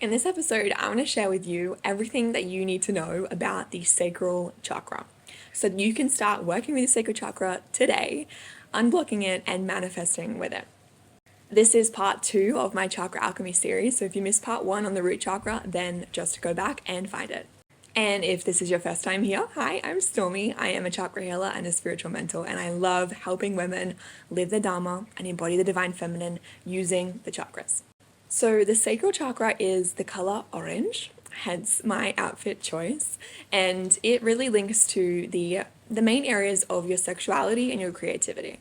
In this episode, I want to share with you everything that you need to know about the sacral chakra so that you can start working with the sacral chakra today, unblocking it and manifesting with it. This is part 2 of my Chakra Alchemy series, so if you missed part 1 on the root chakra, then just go back and find it. And if this is your first time here, hi, I'm Stormy. I am a chakra healer and a spiritual mentor, and I love helping women live their dharma and embody the divine feminine using the chakras. So the sacral chakra is the color orange, hence my outfit choice, and it really links to the main areas of your sexuality and your creativity.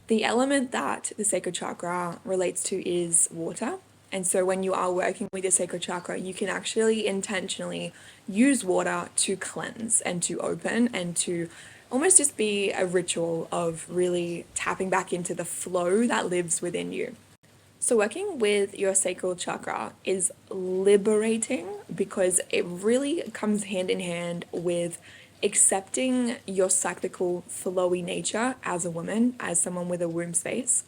The element that the sacral chakra relates to is water. And so when you are working with your sacral chakra, you can actually intentionally use water to cleanse and to open and to almost just be a ritual of really tapping back into the flow that lives within you. So working with your sacral chakra is liberating because it really comes hand in hand with accepting your cyclical flowy nature as a woman, as someone with a womb space,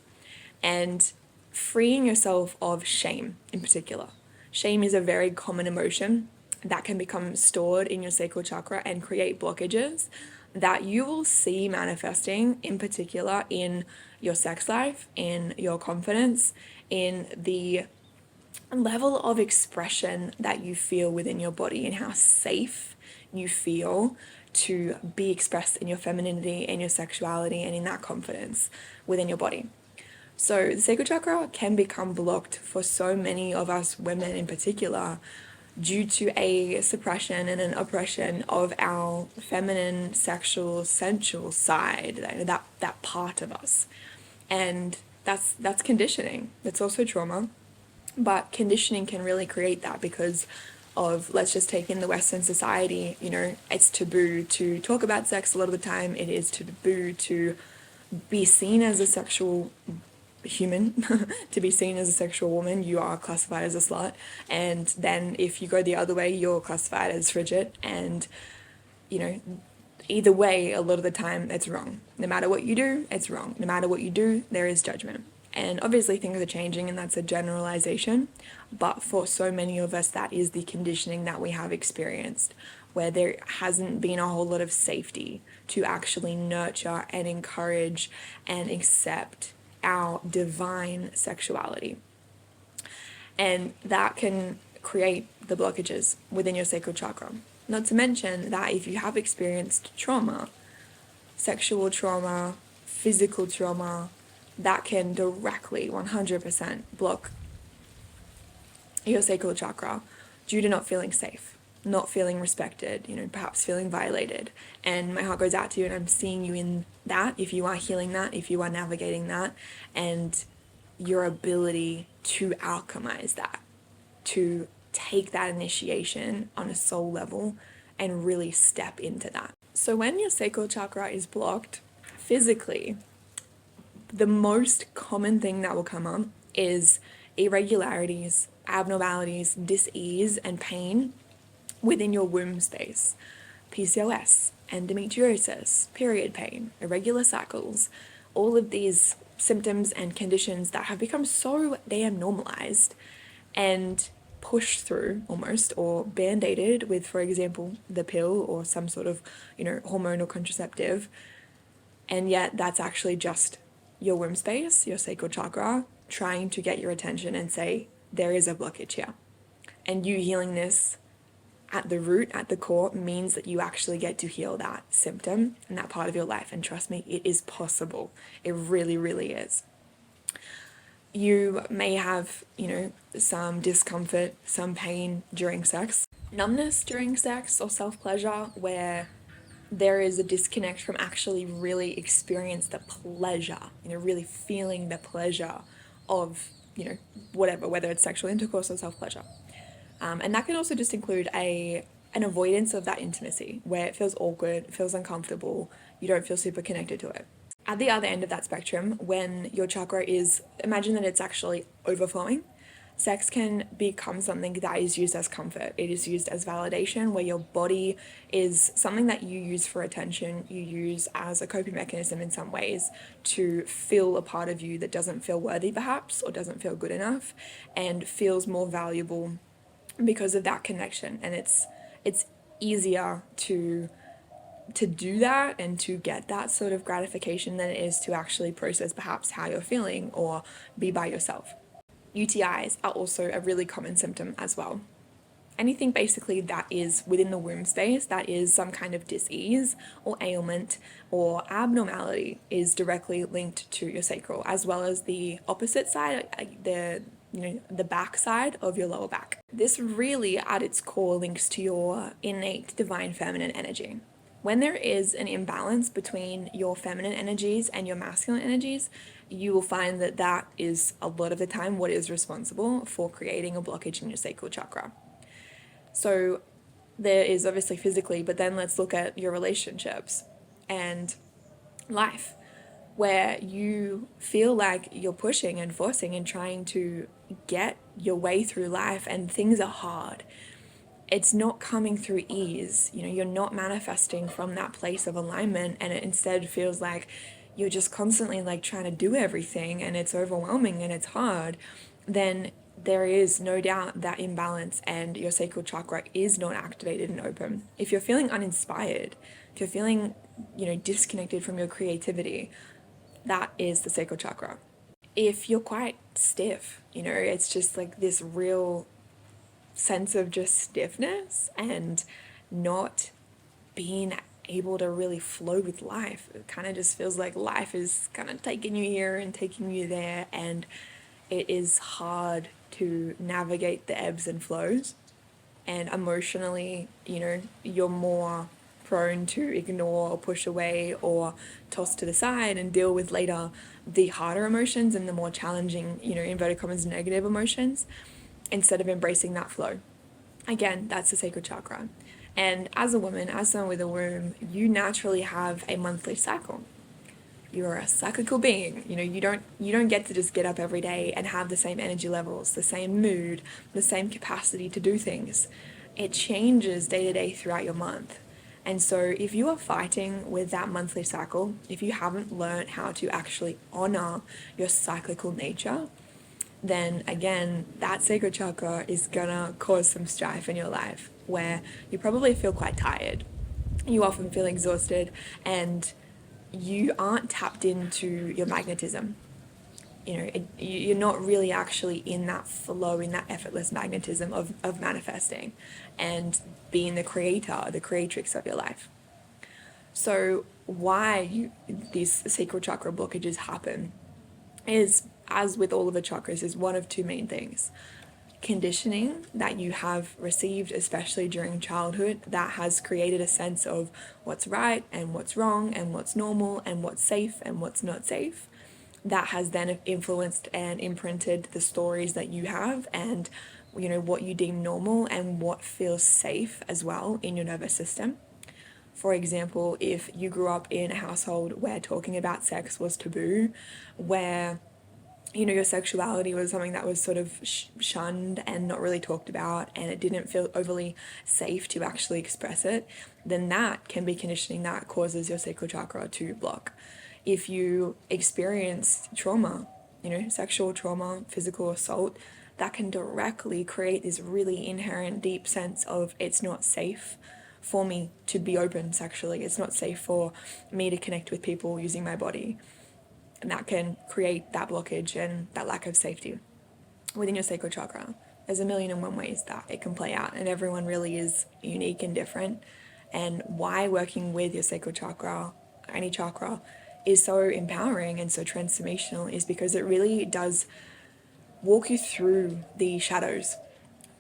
and freeing yourself of shame in particular. Shame is a very common emotion that can become stored in your sacral chakra and create blockages that you will see manifesting in particular in your sex life, in your confidence, in the level of expression that you feel within your body and how safe you feel to be expressed in your femininity and your sexuality and in that confidence within your body. So the sacral chakra can become blocked for so many of us women in particular due to a suppression and an oppression of our feminine, sexual, sensual side, that part of us. And that's conditioning. That's also trauma. But conditioning can really create that because of, let's just take in the Western society, it's taboo to talk about sex a lot of the time. It is taboo to be seen as a sexual human. To be seen as a sexual woman, you are classified as a slut, and then if you go the other way, you're classified as frigid. And either way, a lot of the time it's wrong. No matter what you do, it's wrong. No matter what you do, there is judgment. And obviously things are changing, and that's a generalization, but for so many of us, that is the conditioning that we have experienced, where there hasn't been a whole lot of safety to actually nurture and encourage and accept our divine sexuality. And that can create the blockages within your sacral chakra. Not to mention that if you have experienced trauma, sexual trauma, physical trauma, that can directly 100% block your sacral chakra due to not feeling safe, not feeling respected, perhaps feeling violated. And my heart goes out to you, and I'm seeing you in that, if you are healing that, if you are navigating that, and your ability to alchemize that, to take that initiation on a soul level and really step into that. So when your sacral chakra is blocked physically, the most common thing that will come up is irregularities, abnormalities, dis-ease, and pain within your womb space. PCOS, endometriosis, period pain, irregular cycles, all of these symptoms and conditions that have become so damn normalized and pushed through almost, or band-aided with, for example, the pill or some sort of, hormonal contraceptive. And yet that's actually just your womb space, your sacral chakra, trying to get your attention and say, there is a blockage here. And you healing this at the root, at the core, means that you actually get to heal that symptom and that part of your life. And trust me, it is possible. It really, really is. You may have, some discomfort, some pain during sex, numbness during sex or self-pleasure, where there is a disconnect from actually really experience the pleasure, really feeling the pleasure of, whatever, whether it's sexual intercourse or self-pleasure. And that can also just include an avoidance of that intimacy, where it feels awkward, it feels uncomfortable, you don't feel super connected to it. At the other end of that spectrum, when your chakra is, imagine that it's actually overflowing, sex can become something that is used as comfort. It is used as validation, where your body is something that you use for attention, you use as a coping mechanism in some ways to fill a part of you that doesn't feel worthy perhaps, or doesn't feel good enough, and feels more valuable because of that connection. And it's easier to do that and to get that sort of gratification than it is to actually process perhaps how you're feeling or be by yourself. UTIs are also a really common symptom as well. Anything basically that is within the womb space that is some kind of disease or ailment or abnormality is directly linked to your sacral, as well as the opposite side, the back side of your lower back. This really at its core links to your innate divine feminine energy. When there is an imbalance between your feminine energies and your masculine energies, you will find that that is a lot of the time what is responsible for creating a blockage in your sacral chakra. So there is obviously physically, but then let's look at your relationships and life, where you feel like you're pushing and forcing and trying to get your way through life and things are hard. It's not coming through ease. You're not manifesting from that place of alignment, and it instead feels like you're just constantly like trying to do everything and it's overwhelming and it's hard. Then there is no doubt that imbalance and your sacral chakra is not activated and open. If you're feeling uninspired, if you're feeling, disconnected from your creativity, that is the sacral chakra. If you're quite stiff, it's just like this real sense of just stiffness and not being able to really flow with life. It kind of just feels like life is kind of taking you here and taking you there, and it is hard to navigate the ebbs and flows. And emotionally, you're more prone to ignore or push away or toss to the side and deal with later the harder emotions and the more challenging, inverted commas, negative emotions, instead of embracing that flow. Again, that's the sacral chakra. And as a woman, as someone with a womb, you naturally have a monthly cycle. You're a cyclical being. You don't get to just get up every day and have the same energy levels, the same mood, the same capacity to do things. It changes day to day throughout your month. And so if you are fighting with that monthly cycle, if you haven't learned how to actually honor your cyclical nature, then again, that sacral chakra is gonna cause some strife in your life, where you probably feel quite tired. You often feel exhausted and you aren't tapped into your magnetism. You're not really actually in that flow, in that effortless magnetism of manifesting and being the creator, the creatrix of your life. So why these sacral chakra blockages happen is, as with all of the chakras, is one of two main things. Conditioning that you have received, especially during childhood, that has created a sense of what's right and what's wrong and what's normal and what's safe and what's not safe. That has then influenced and imprinted the stories that you have and, what you deem normal and what feels safe as well in your nervous system. For example, if you grew up in a household where talking about sex was taboo, where your sexuality was something that was sort of shunned and not really talked about, and it didn't feel overly safe to actually express it, then that can be conditioning that causes your sacral chakra to block. If you experienced trauma, sexual trauma, physical assault, that can directly create this really inherent deep sense of it's not safe for me to be open sexually. It's not safe for me to connect with people using my body. And that can create that blockage and that lack of safety within your sacral chakra. There's 1,000,001 ways that it can play out, and everyone really is unique and different. And why working with your sacral chakra, any chakra, is so empowering and so transformational is because it really does walk you through the shadows,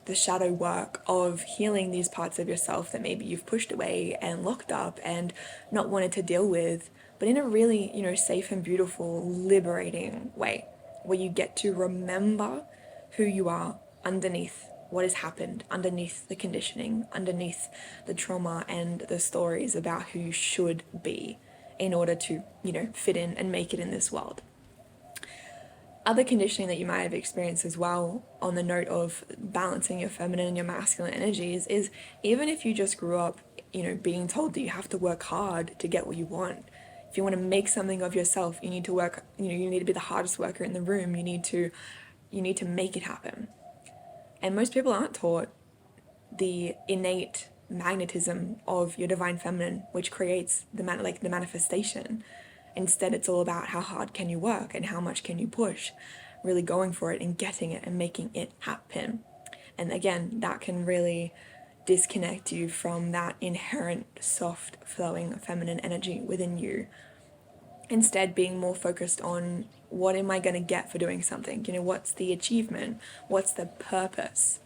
the shadow work of healing these parts of yourself that maybe you've pushed away and locked up and not wanted to deal with, but in a really, safe and beautiful, liberating way, where you get to remember who you are underneath what has happened, underneath the conditioning, underneath the trauma and the stories about who you should be in order to, fit in and make it in this world. Other conditioning that you might have experienced as well, on the note of balancing your feminine and your masculine energies, is even if you just grew up, being told that you have to work hard to get what you want. If you want to make something of yourself, you need to work, you need to be the hardest worker in the room. You need to make it happen. And most people aren't taught the innate magnetism of your divine feminine, which creates the manifestation. Instead, it's all about how hard can you work and how much can you push, really going for it and getting it and making it happen. And again, that can really disconnect you from that inherent soft flowing feminine energy within you. Instead, being more focused on what am I going to get for doing something? What's the achievement? What's the purpose?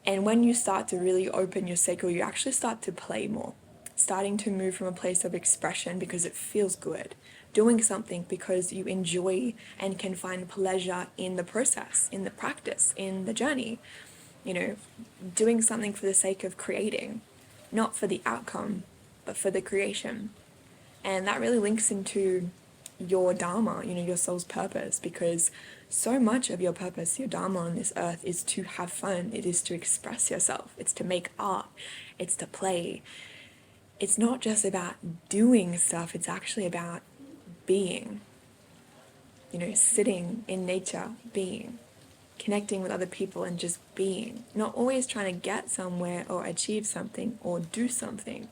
And when you start to really open your sacral, you actually start to play more, starting to move from a place of expression because it feels good, doing something because you enjoy and can find pleasure in the process, in the practice, in the journey. Doing something for the sake of creating, not for the outcome, but for the creation. And that really links into your dharma, your soul's purpose, because so much of your purpose, your dharma on this earth, is to have fun. It is to express yourself. It's to make art. It's to play. It's not just about doing stuff. It's actually about being, sitting in nature, being, connecting with other people and just being, not always trying to get somewhere or achieve something or do something,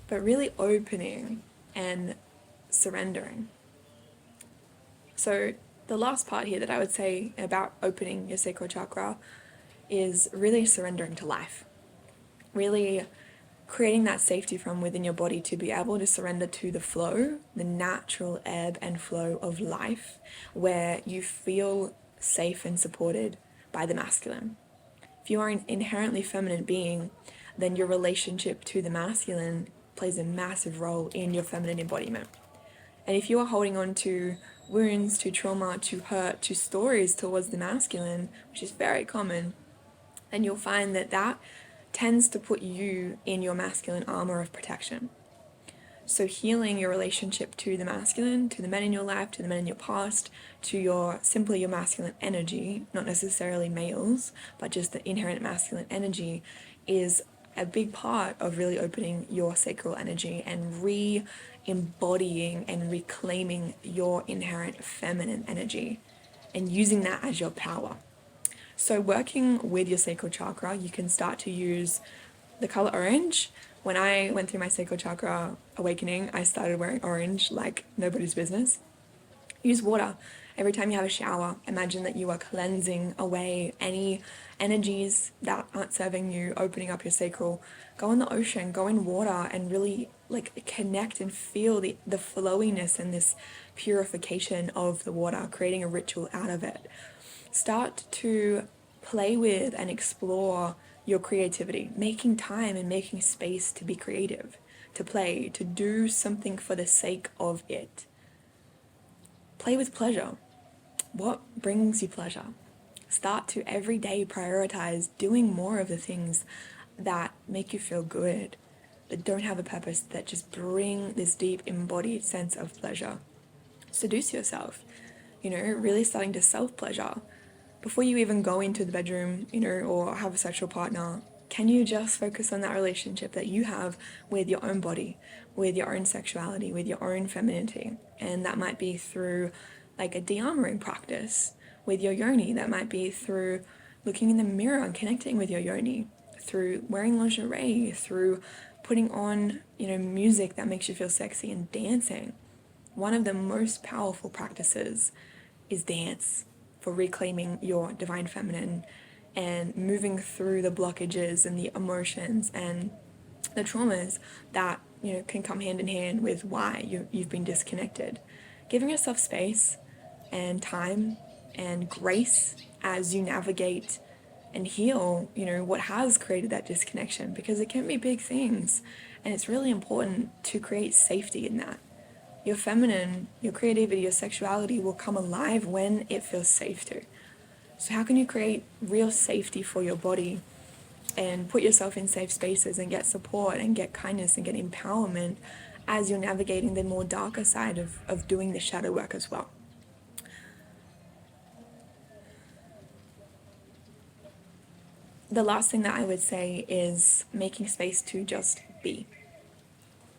but really opening and surrendering. So the last part here that I would say about opening your sacral chakra is really surrendering to life. Really creating that safety from within your body to be able to surrender to the flow, the natural ebb and flow of life, where you feel safe and supported by the masculine. If you are an inherently feminine being, then your relationship to the masculine plays a massive role in your feminine embodiment. And if you are holding on to wounds, to trauma, to hurt, to stories towards the masculine, which is very common, then you'll find that that tends to put you in your masculine armor of protection. So healing your relationship to the masculine, to the men in your life, to the men in your past, to simply your masculine energy, not necessarily males, but just the inherent masculine energy, is a big part of really opening your sacral energy and re-embodying and reclaiming your inherent feminine energy and using that as your power. So working with your sacral chakra, you can start to use the color orange. When I went through my sacral chakra awakening, I started wearing orange like nobody's business. Use water. Every time you have a shower, imagine that you are cleansing away any energies that aren't serving you, opening up your sacral. Go in the ocean, go in water, and really connect and feel the flowiness and this purification of the water, creating a ritual out of it. Start to play with and explore your creativity, making time and making space to be creative, to play, to do something for the sake of it. Play with pleasure. What brings you pleasure? Start to every day prioritize doing more of the things that make you feel good, that don't have a purpose, that just bring this deep embodied sense of pleasure. Seduce yourself, really starting to self-pleasure. Before you even go into the bedroom, or have a sexual partner, can you just focus on that relationship that you have with your own body, with your own sexuality, with your own femininity? And that might be through a de-armoring practice with your yoni. That might be through looking in the mirror and connecting with your yoni, through wearing lingerie, through putting on, music that makes you feel sexy and dancing. One of the most powerful practices is dance for reclaiming your divine feminine and moving through the blockages and the emotions and the traumas that can come hand in hand with why you've been disconnected. Giving yourself space and time and grace as you navigate and heal what has created that disconnection, because it can be big things, and it's really important to create safety in that. Your feminine, your creativity, your sexuality will come alive when it feels safe to. So how can you create real safety for your body and put yourself in safe spaces and get support and get kindness and get empowerment as you're navigating the more darker side of doing the shadow work as well? The last thing that I would say is making space to just be.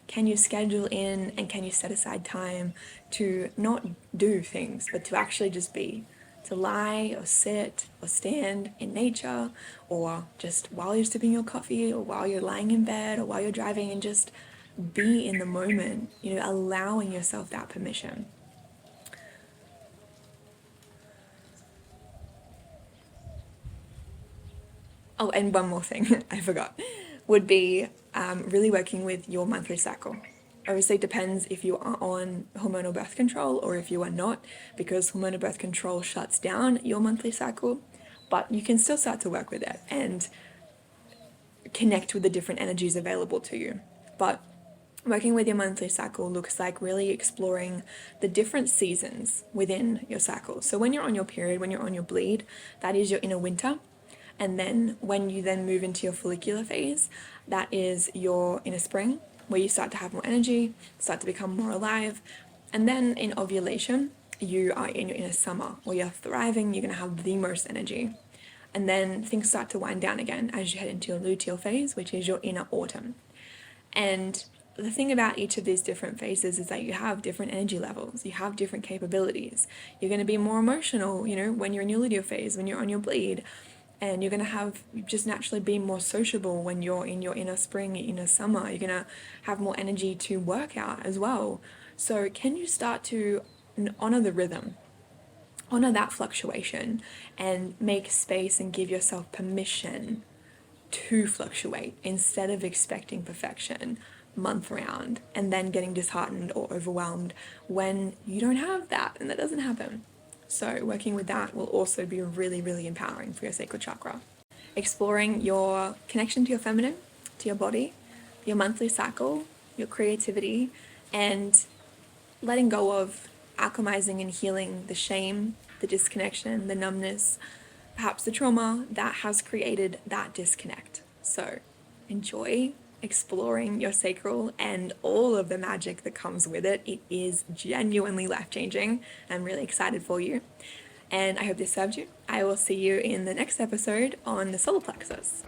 Can you schedule in and can you set aside time to not do things, but to actually just be, to lie or sit or stand in nature, or just while you're sipping your coffee, or while you're lying in bed, or while you're driving, and just be in the moment, allowing yourself that permission. Oh, and one more thing I forgot would be really working with your monthly cycle. Obviously, it depends if you are on hormonal birth control or if you are not, because hormonal birth control shuts down your monthly cycle, but you can still start to work with it and connect with the different energies available to you. But working with your monthly cycle looks like really exploring the different seasons within your cycle. So when you're on your period, when you're on your bleed, that is your inner winter. And then when you then move into your follicular phase, that is your inner spring, where you start to have more energy, start to become more alive. And then in ovulation, you are in your inner summer, where you're thriving, you're going to have the most energy. And then things start to wind down again as you head into your luteal phase, which is your inner autumn. And the thing about each of these different phases is that you have different energy levels, you have different capabilities. You're going to be more emotional, when you're in your luteal phase, when you're on your bleed. And you're going to have just naturally be more sociable when you're in your inner spring, your inner summer. You're going to have more energy to work out as well. So can you start to honor the rhythm, honor that fluctuation, and make space and give yourself permission to fluctuate instead of expecting perfection month round and then getting disheartened or overwhelmed when you don't have that and that doesn't happen. So working with that will also be really, really empowering for your sacral chakra. Exploring your connection to your feminine, to your body, your monthly cycle, your creativity, and letting go of alchemizing and healing the shame, the disconnection, the numbness, perhaps the trauma that has created that disconnect. So enjoy exploring your sacral and all of the magic that comes with it. It is genuinely life-changing. I'm really excited for you. And I hope this served you. I will see you in the next episode on the solar plexus.